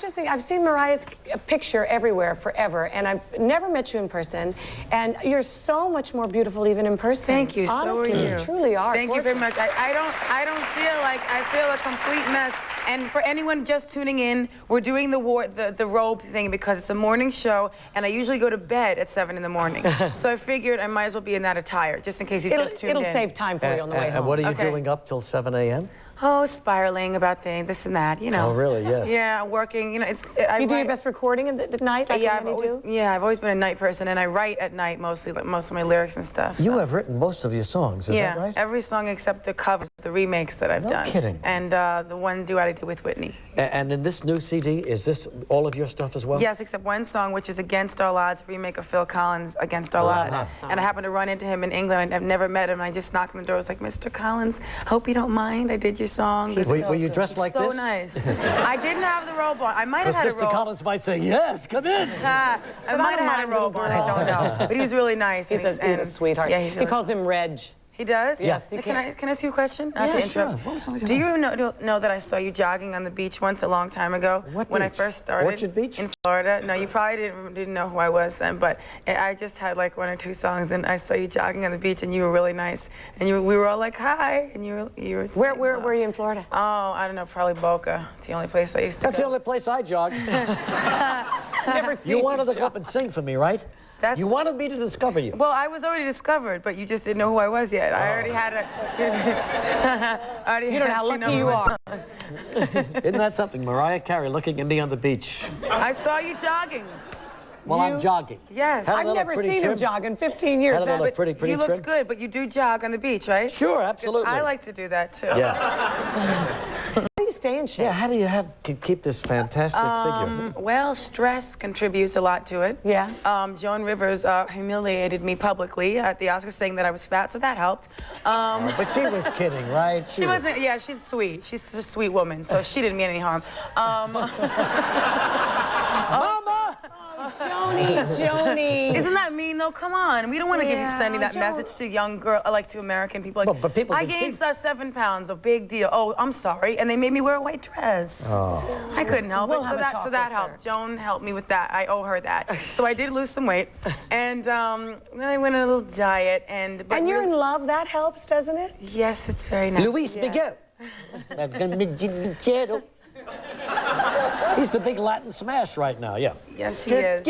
was just thinking, I've seen Mariah's picture everywhere forever, and I've never met you in person, and you're so much more beautiful even in person. Thank you. Honestly, So are you. You truly are. Thank you very much. I don't feel like I feel a complete mess. And for anyone just tuning in, we're doing the robe thing because it's a morning show, and I usually go to bed at 7 in the morning. So I figured I might as well be in that attire, just in case you just tuned in. It'll save time for you on the way home. And what are you doing up till 7 a.m.? Oh, spiraling about things, this and that, you know. Oh, really? Yes. Yeah, working, you know, You do your best recording at night, like yeah, I've always been a night person, and I write at night mostly, like most of my lyrics and stuff. You have written most of your songs, is that right? Yeah, every song except the covers, the remakes that I've done. No kidding. And the one duet I did with Whitney. And in this new CD, is this all of your stuff as well? Yes, except one song, which is Against All Odds, a remake of Phil Collins' Against All Odds. And I happened to run into him in England. I've never met him, and I just knocked on the door. I was like, Mr. Collins, hope you don't mind. I did your song. Were you dressed like this? So nice. I didn't have the robe on. I might have had a robe. Because Mr. Collins might say, yes, come in. I might have had a robe on, I don't know. But he was really nice. He's a sweetheart. Yeah, he calls him Reg. He does? Yes. Can I ask you a question? Not Yeah, to interrupt. sure. Do you know that I saw you jogging on the beach once a long time ago? When I first started. Orchard Beach? In Florida. No, you probably didn't know who I was then, but I just had like 1 or 2 songs, and I saw you jogging on the beach, and you were really nice. And we were all like, hi, and you were Where were you in Florida? Oh, I don't know, probably Boca. It's the only place I used to That's go. the only place I jogged. Never seen You wanted to go up and sing for me, right? You wanted me to discover you. Well, I was already discovered, but you just didn't know who I was yet. I already had a... You don't know how lucky you are. Isn't that something? Mariah Carey looking at me on the beach. I saw you jogging. Well, I'm jogging. Yes. I've never seen him jog in 15 years. How do I look? Pretty You trim? looked good, but you do jog on the beach, right? Sure, absolutely. I like to do that, too. Yeah. How do you stay in shape? Yeah, how do you keep this fantastic figure? Well, stress contributes a lot to it. Yeah. Joan Rivers humiliated me publicly at the Oscars, saying that I was fat, so that helped. But she was kidding, right? She wasn't, yeah, she's sweet. She's a sweet woman, so she didn't mean any harm. Mama! Joni. Isn't that mean, though? Come on. We don't want to be sending that message to young girl, like to American people. Like, but people I can gained see... 7 pounds, a big deal. Oh, I'm sorry. And they made me wear a white dress. Oh. I couldn't help it. So that helped. Joan helped me with that. I owe her that. So I did lose some weight. And then I went on a little diet. And you're in love. That helps, doesn't it? Yes, it's very nice. Luis Miguel. He's the big Latin smash right now, yeah. Yes, he is.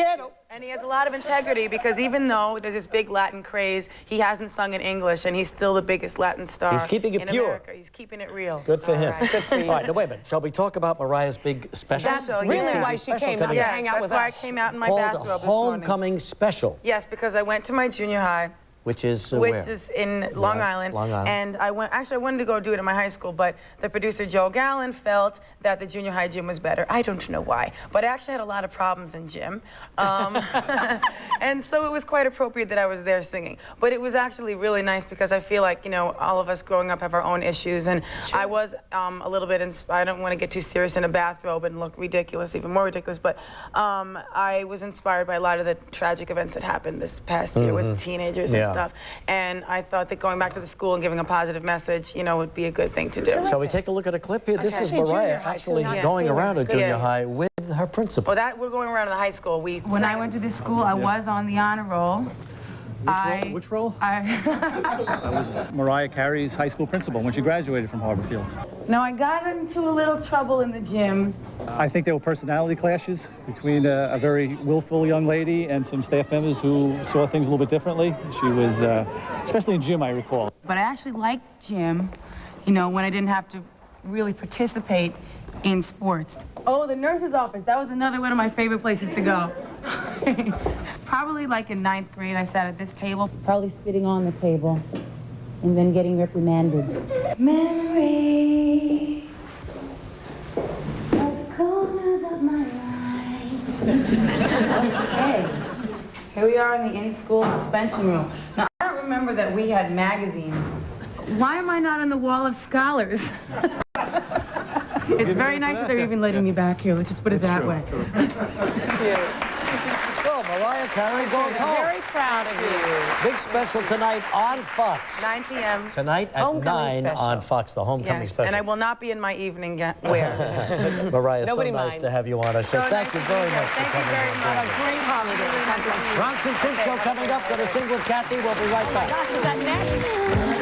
And he has a lot of integrity, because even though there's this big Latin craze, he hasn't sung in English, and he's still the biggest Latin star. He's keeping it in pure. America. He's keeping it real. Good for him. Good for you. All right, now wait a minute. Shall we talk about Mariah's big special? That's really why she came out to hang out with us. That's why I came out in my bathrobe this called morning. Homecoming Special. Yes, because I went to my junior high. Which is where? Which is in Long Island. Long Island. And I wanted to go do it in my high school, but the producer, Joe Gallen, felt that the junior high gym was better. I don't know why, but I actually had a lot of problems in gym. And so it was quite appropriate that I was there singing. But it was actually really nice, because I feel like, you know, all of us growing up have our own issues, and I was a little bit inspired. I don't want to get too serious in a bathrobe and look ridiculous, even more ridiculous, but I was inspired by a lot of the tragic events that happened this past year with teenagers and stuff. And I thought that going back to the school and giving a positive message, you know, would be a good thing to do. Shall we take a look at a clip here? This is Mariah actually going around a junior high with her principal. Well, we're going around to the high school. When I went to this school, I was on the honor roll. Which role? I was Mariah Carey's high school principal when she graduated from Harbor Fields. Now, I got into a little trouble in the gym. I think there were personality clashes between a very willful young lady and some staff members who saw things a little bit differently. She was, especially in gym, I recall. But I actually liked gym, you know, when I didn't have to really participate in sports. Oh, the nurse's office. That was another one of my favorite places to go. Probably like in 9th grade, I sat at this table. Probably sitting on the table and then getting reprimanded. Memories of the corners of my life. Okay, here we are in the in-school suspension room. Now, I don't remember that we had magazines. Why am I not on the wall of scholars? It's very nice that they're even letting me back here. Let's just put it that way. Oh, So, Mariah Carey goes home. Very proud of you. Big special tonight on Fox. 9 p.m. Tonight at Homecoming 9 special. on Fox, the homecoming Yes, special. and I will not be in my evening wear. Mariah, Nobody so nice minds. to have you on our show. So Thank nice you to be very here. much for Thank you coming. very on. much. Great holiday. Bronx and Creek Show coming up. Going to sing with Kathy. We'll be right back. Gosh, is that next?